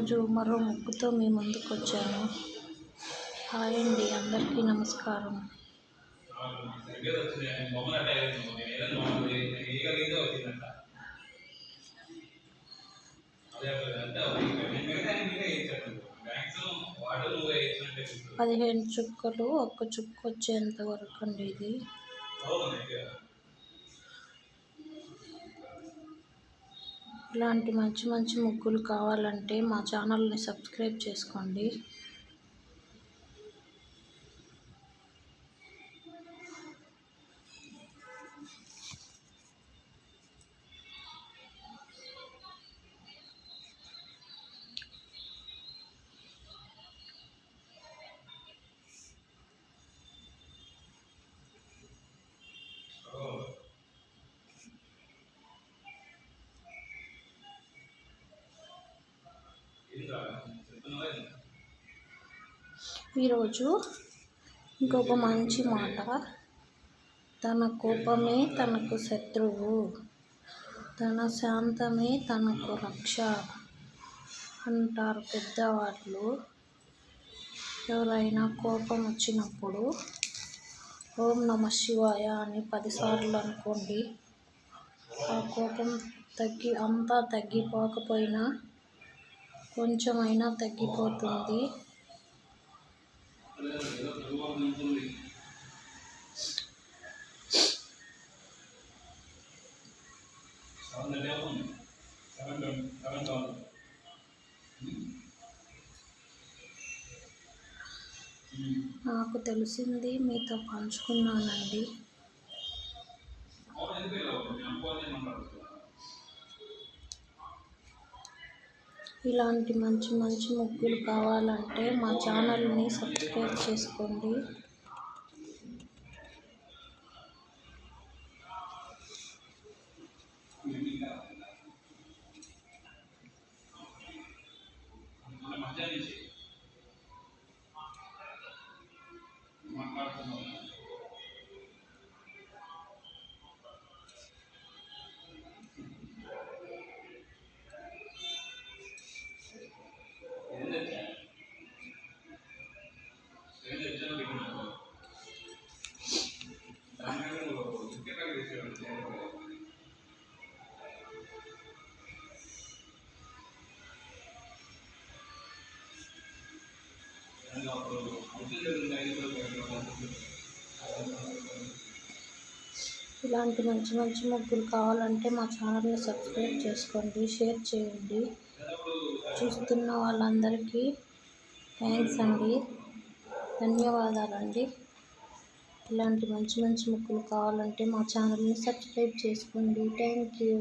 ఈరోజు మరో ముగ్గుతో మీ ముందుకు వచ్చాను. హాయ్ అండి, అందరికీ నమస్కారం. పదిహేను చుక్కలు ఒక్క చుక్క వచ్చేంత వరకు అండి ఇది. ఇలాంటి మంచి మంచి ముగ్గులు కావాలంటే మా ఛానల్ని సబ్స్క్రైబ్ చేసుకోండి. ఈరోజు ఇంకొక మంచి మాట, తన కోపమే తనకు శత్రువు, తన శాంతమే తనకు రక్ష అంటారు పెద్దవాళ్ళు. ఎవరైనా కోపం వచ్చినప్పుడు ఓం నమః శివాయ అని 10 సార్లు అనుకోండి. ఆ కోపం అంతా తగ్గిపోకపోయినా కొంచెమైనా తగ్గిపోతుంది. నాకు తెలిసింది మీతో పంచుకున్నానండి. ఇలాంటి మంచి మంచి ముగ్గులు కావాలంటే మా ఛానల్ని సబ్స్క్రైబ్ చేసుకోండి. ఇలాంటి మంచి మంచి ముగ్గులు కావాలంటే మా ఛానల్ని సబ్స్క్రైబ్ చేసుకోండి, షేర్ చేయండి. చూస్తున్న వాళ్ళందరికీ థ్యాంక్స్ అండి, ధన్యవాదాలండి. ఇలాంటి మంచి మంచి ముగ్గులు కావాలంటే మా ఛానల్ని సబ్స్క్రైబ్ చేసుకోండి. Thank you.